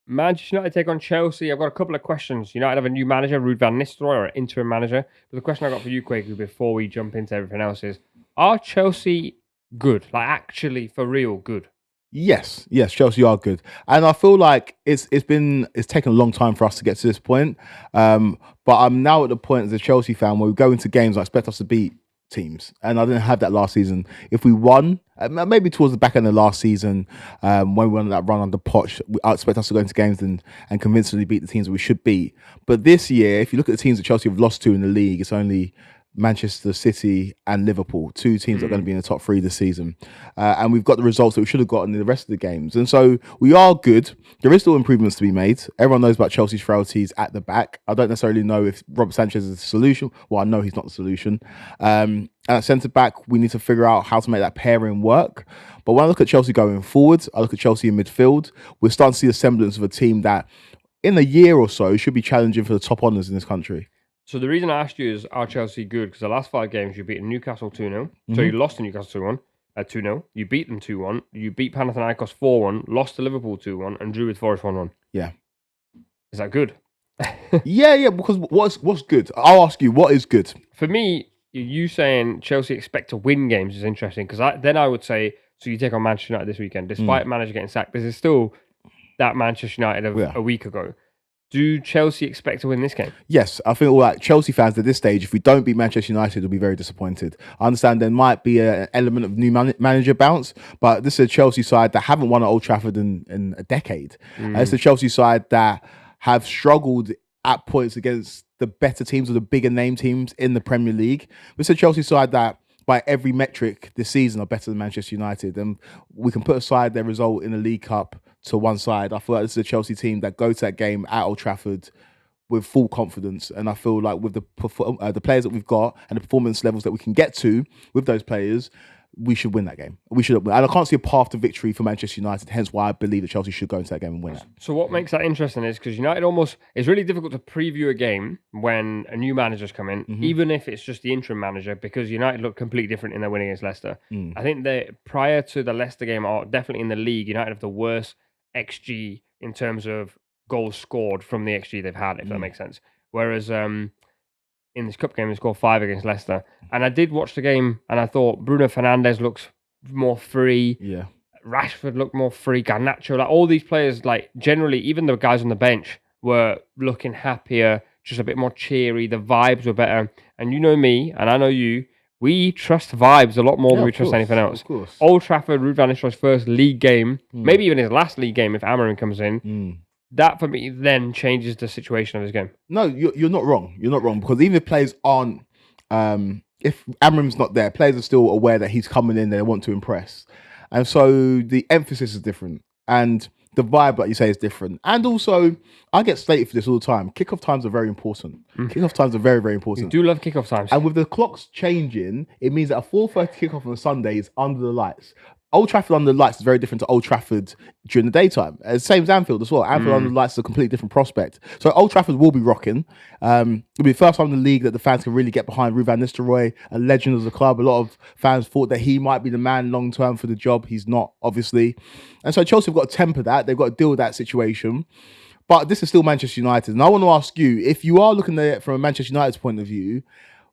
Manchester United take on Chelsea. I've got a couple of questions. United have a new manager, Ruud van Nistelrooy, or an interim manager. But the question I got for you, Kweku, before we jump into everything else is, are Chelsea good? Like, actually, for real, good? Yes, Chelsea are good, and I feel like it's taken a long time for us to get to this point. But I'm now at the point as a Chelsea fan where we go into games, I expect us to beat teams, and I didn't have that last season. If we won, maybe towards the back end of last season, when we went on that run under Poch, I expect us to go into games and convincingly beat the teams that we should beat. But this year, if you look at the teams that Chelsea have lost to in the league, it's only Manchester City and Liverpool, two teams that are going to be in the top three this season. And we've got the results that we should have gotten in the rest of the games. And so we are good. There is still improvements to be made. Everyone knows about Chelsea's frailties at the back. I don't necessarily know if Robert Sanchez is the solution. Well, I know he's not the solution. And at centre-back, we need to figure out how to make that pairing work. But when I look at Chelsea going forward, I look at Chelsea in midfield, we're starting to see a semblance of a team that in a year or so should be challenging for the top honours in this country. So the reason I asked you is, are Chelsea good? Because the last 5 games, you beat Newcastle 2-0. So you lost to Newcastle 2-1, 2-0. You beat them 2-1. You beat Panathinaikos 4-1, lost to Liverpool 2-1, and drew with Forest 1-1. Yeah. Is that good? Yeah, because what's good? I'll ask you, what is good? For me, you saying Chelsea expect to win games is interesting, because then I would say, so you take on Manchester United this weekend, despite manager getting sacked, this is still that Manchester United of a week ago. Do Chelsea expect to win this game? Yes, I think all that Chelsea fans at this stage, if we don't beat Manchester United, will be very disappointed. I understand there might be an element of new manager bounce, but this is a Chelsea side that haven't won at Old Trafford in a decade. It's a Chelsea side that have struggled at points against the better teams or the bigger name teams in the Premier League. It's a Chelsea side that, by every metric this season, are better than Manchester United. And we can put aside their result in the League Cup to one side. I feel like this is a Chelsea team that go to that game at Old Trafford with full confidence. And I feel like with the players that we've got and the performance levels that we can get to with those players, we should win that game. We should, and I can't see a path to victory for Manchester United. Hence why I believe that Chelsea should go into that game and win it. So what makes that interesting is because United it's really difficult to preview a game when a new manager's come in, even if it's just the interim manager, because United look completely different in their win against Leicester. I think they, prior to the Leicester game, are definitely in the league, United have the worst XG in terms of goals scored from the XG they've had, if that makes sense. Whereas in this cup game, they scored 5 against Leicester. And I did watch the game, and I thought Bruno Fernandes looks more free. Yeah. Rashford looked more free. Garnacho, like all these players, like generally, even the guys on the bench were looking happier, just a bit more cheery. The vibes were better. And you know me, and I know you, we trust vibes a lot more than we trust anything else. Of course. Old Trafford, Ruud van Nistelrooy's first league game, maybe even his last league game if Haroon comes in. That, for me, then changes the situation of his game. No, you're not wrong. You're not wrong, because even if players aren't, if Amram's not there, players are still aware that he's coming in, they want to impress. And so the emphasis is different. And the vibe, like you say, is different. And also, I get slated for this all the time. Kickoff times are very important. Kickoff times are very, very important. You do love kickoff times. And with the clocks changing, it means that a 4:30 kickoff on a Sunday is under the lights. Old Trafford under the lights is very different to Old Trafford during the daytime. Same as Anfield as well. Anfield under the lights is a completely different prospect. So Old Trafford will be rocking. It'll be the first time in the league that the fans can really get behind Ruud van Nistelrooy, a legend of the club. A lot of fans thought that he might be the man long term for the job. He's not, obviously. And so Chelsea have got to temper that. They've got to deal with that situation. But this is still Manchester United. And I want to ask you, if you are looking at it from a Manchester United's point of view,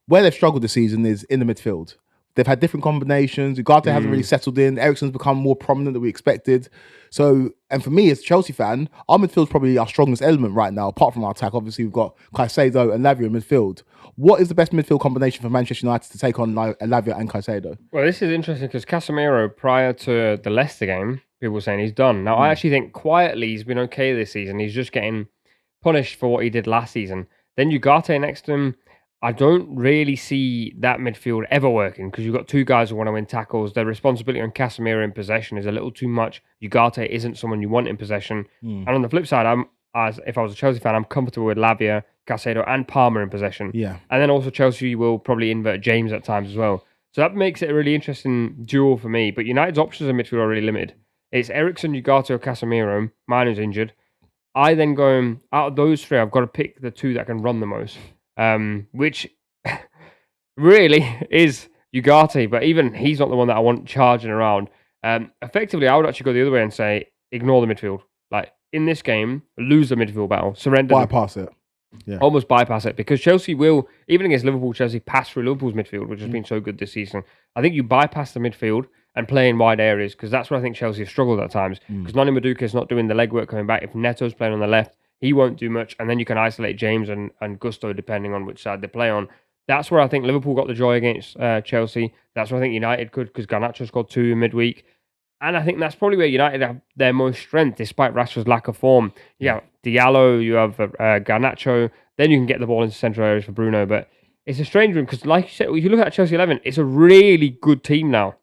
where they've struggled this season is in the midfield. They've had different combinations. Ugarte hasn't really settled in. Eriksen's become more prominent than we expected. So, and for me as a Chelsea fan, our midfield's probably our strongest element right now, apart from our attack. Obviously, we've got Caicedo and Lavia in midfield. What is the best midfield combination for Manchester United to take on Lavia and Caicedo? Well, this is interesting because Casemiro, prior to the Leicester game, people were saying he's done. Now, I actually think quietly he's been okay this season. He's just getting punished for what he did last season. Then Ugarte next to him. I don't really see that midfield ever working because you've got two guys who want to win tackles. Their responsibility on Casemiro in possession is a little too much. Ugarte isn't someone you want in possession. And on the flip side, if I was a Chelsea fan, I'm comfortable with Lavia, Caicedo, and Palmer in possession. Yeah. And then also Chelsea will probably invert James at times as well. So that makes it a really interesting duel for me. But United's options in midfield are really limited. It's Eriksen, Ugarte, or Casemiro. Mine is injured. I then go, out of those three, I've got to pick the two that can run the most. Which really is Ugarte, but even he's not the one that I want charging around. Effectively, I would actually go the other way and say, ignore the midfield. Like, in this game, lose the midfield battle, surrender, bypass it. Yeah. Almost bypass it, because Chelsea will, even against Liverpool, Chelsea pass through Liverpool's midfield, which has been so good this season. I think you bypass the midfield and play in wide areas, because that's where I think Chelsea have struggled at times. Because Noni Maduka is not doing the legwork coming back. If Neto's playing on the left, he won't do much, and then you can isolate James and Gusto depending on which side they play on. That's where I think Liverpool got the joy against Chelsea. That's where I think United could, because Garnacho scored 2 in midweek. And I think that's probably where United have their most strength, despite Rashford's lack of form. You have Diallo, you have Garnacho, then you can get the ball into central areas for Bruno. But it's a strange one, because like you said, if you look at Chelsea 11, it's a really good team now.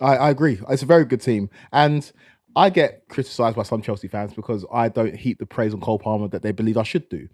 I agree. It's a very good team. And I get criticised by some Chelsea fans because I don't heap the praise on Cole Palmer that they believe I should do.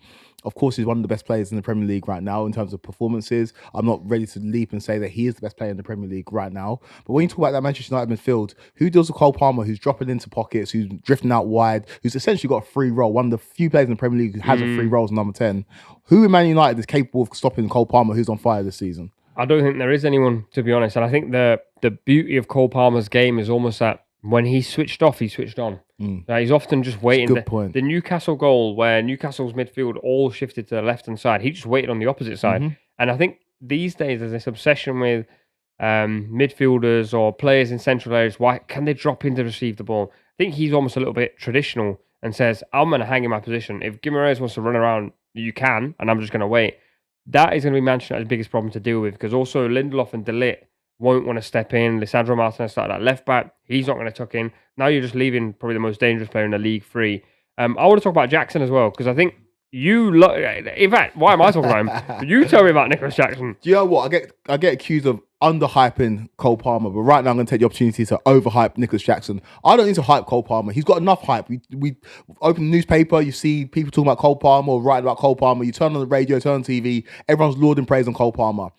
Of course, he's one of the best players in the Premier League right now in terms of performances. I'm not ready to leap and say that he is the best player in the Premier League right now. But when you talk about that Manchester United midfield, who deals with Cole Palmer, who's dropping into pockets, who's drifting out wide, who's essentially got a free role, one of the few players in the Premier League who has a free role as number 10. Who in Man United is capable of stopping Cole Palmer, who's on fire this season? I don't think there is anyone, to be honest. And I think the beauty of Cole Palmer's game is almost that when he's switched off, he's switched on. He's often just waiting. Good point. The Newcastle goal, where Newcastle's midfield all shifted to the left-hand side, he just waited on the opposite side. And I think these days there's this obsession with midfielders or players in central areas. Why can they drop in to receive the ball? I think he's almost a little bit traditional and says, I'm going to hang in my position. If Guimaraes wants to run around, you can, and I'm just going to wait. That is going to be Manchester United's biggest problem to deal with, because also Lindelof and De Ligt won't want to step in. Lisandro Martinez started at left back. He's not going to tuck in. Now you're just leaving probably the most dangerous player in the league free. I want to talk about Jackson as well, because I think in fact, why am I talking about him? You tell me about Nicholas Jackson. Do you know what? I get accused of underhyping Cole Palmer, but right now I'm going to take the opportunity to overhype Nicholas Jackson. I don't need to hype Cole Palmer. He's got enough hype. We open the newspaper, you see people talking about Cole Palmer or writing about Cole Palmer. You turn on the radio, turn on TV, everyone's lauding praise on Cole Palmer.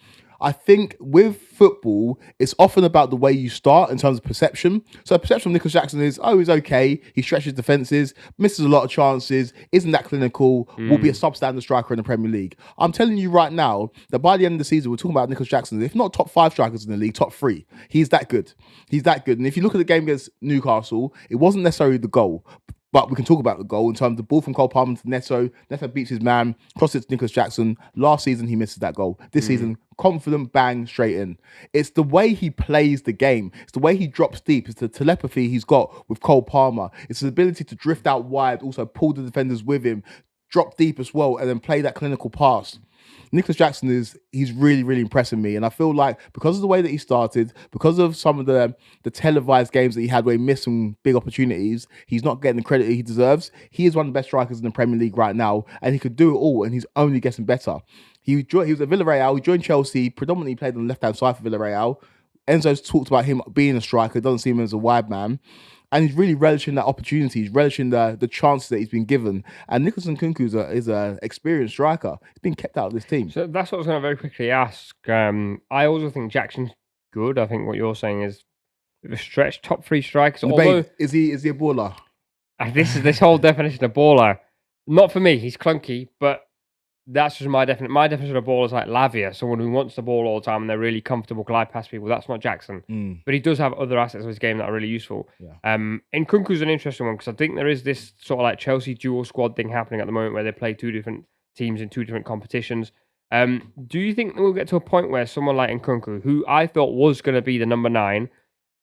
I think with football, it's often about the way you start in terms of perception. So the perception of Nicholas Jackson is, he's okay. He stretches defences, misses a lot of chances, isn't that clinical, will be a substandard striker in the Premier League. I'm telling you right now that by the end of the season, we're talking about Nicholas Jackson, if not top 5 strikers in the league, top 3. He's that good. He's that good. And if you look at the game against Newcastle, it wasn't necessarily the goal. But we can talk about the goal in terms of the ball from Cole Palmer to Neto. Neto beats his man, crosses it to Nicholas Jackson. Last season, he misses that goal. This season, confident, bang, straight in. It's the way he plays the game. It's the way he drops deep. It's the telepathy he's got with Cole Palmer. It's his ability to drift out wide, also pull the defenders with him, drop deep as well, and then play that clinical pass. Nicholas Jackson he's really, really impressing me. And I feel like because of the way that he started, because of some of the televised games that he had where he missed some big opportunities, he's not getting the credit he deserves. He is one of the best strikers in the Premier League right now, and he could do it all, and he's only getting better. He was at Villarreal, he joined Chelsea, predominantly played on the left-hand side for Villarreal. Enzo's talked about him being a striker, doesn't see him as a wide man. And he's really relishing that opportunity. He's relishing the chances that he's been given. And Nicholas Nkunku is an experienced striker. He's been kept out of this team. So that's what I was going to very quickly ask. I also think Jackson's good. I think what you're saying is a stretch top 3 strikers. Although, is he a baller? This whole definition of baller. Not for me. He's clunky, but that's just my definition. My definition of ball is like Lavia, someone who wants the ball all the time and they're really comfortable, glide past people. That's not Jackson. But he does have other assets of his game that are really useful. And Nkunku's an interesting one, because I think there is this sort of like Chelsea dual squad thing happening at the moment where they play 2 different teams in 2 different competitions. Do you think we'll get to a point where someone like Nkunku, who I thought was going to be the number 9,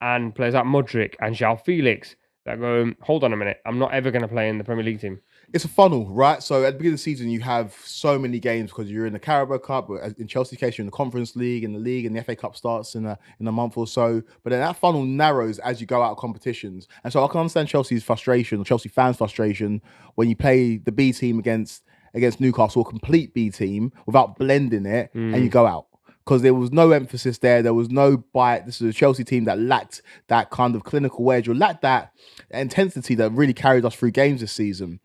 and players like Modric and João Felix, that go, hold on a minute, I'm not ever going to play in the Premier League team? It's a funnel, right? So at the beginning of the season, you have so many games because you're in the Carabao Cup. In Chelsea's case, you're in the Conference League, and the FA Cup starts in a month or so. But then that funnel narrows as you go out of competitions. And so I can understand Chelsea's frustration, or Chelsea fans' frustration, when you play the B team against Newcastle, a complete B team, without blending it, and you go out. Because there was no emphasis there. There was no bite. This is a Chelsea team that lacked that kind of clinical edge, or lacked that intensity that really carried us through games this season.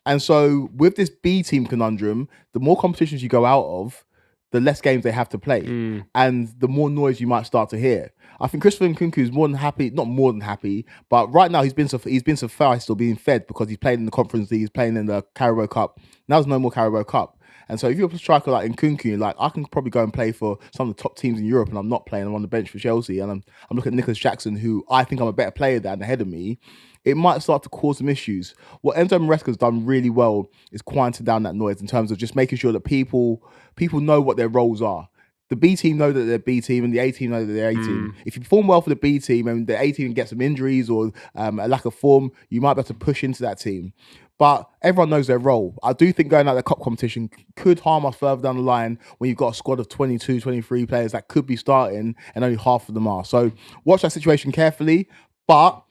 And so with this B team conundrum, the more competitions you go out of, the less games they have to play. And the more noise you might start to hear. I think Christopher Nkunku is more than happy, not more than happy, but right now he's been sufficed or being fed, because he's playing in the Conference League, he's playing in the Carabao Cup. Now there's no more Carabao Cup. And so if you're a striker like Nkunku, like, I can probably go and play for some of the top teams in Europe, and I'm not playing. I'm on the bench for Chelsea, and I'm looking at Nicholas Jackson, who I think I'm a better player than ahead of me. it might start to cause some issues. What Enzo Maresca has done really well is quieting down that noise in terms of just making sure that people know what their roles are. The B team know that they're B team and the A team know that they're A team. If you perform well for the B team and the A team gets some injuries or a lack of form, you might be able to push into that team. But everyone knows their role. I do think going out the cup competition could harm us further down the line when you've got a squad of 22, 23 players that could be starting and only half of them are. So watch that situation carefully. But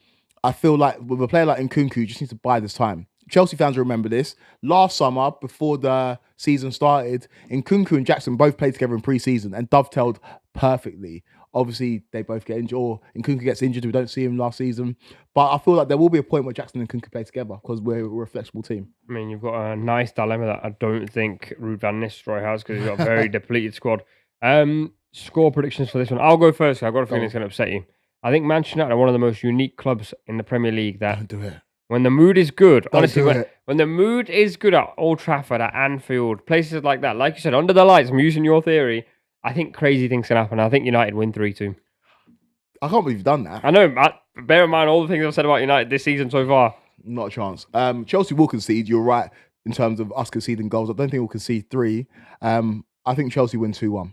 I feel like with a player like Nkunku, you just need to buy this time. Chelsea fans remember this. Last summer, before the season started, Nkunku and Jackson both played together in pre-season and dovetailed perfectly. Obviously, they both get injured, or Nkunku gets injured. We don't see him last season. But I feel like there will be a point where Jackson and Nkunku play together because we're a flexible team. I mean, you've got a nice dilemma that I don't think Ruud van Nistelrooy has because he's got a very depleted squad. Score predictions for this one. I'll go first. I've got a feeling it's going to upset you. I think Manchester United are one of the most unique clubs in the Premier League that... Don't do it. When the mood is good, honestly, when the mood is good at Old Trafford, at Anfield, places like that, like you said, under the lights, I'm using your theory, I think crazy things can happen. I think United win 3-2. I can't believe you've done that. I know, bear in mind all the things I've said about United this season so far. Not a chance. Chelsea will concede, you're right, in terms of us conceding goals. I don't think we'll concede 3. I think Chelsea win 2-1.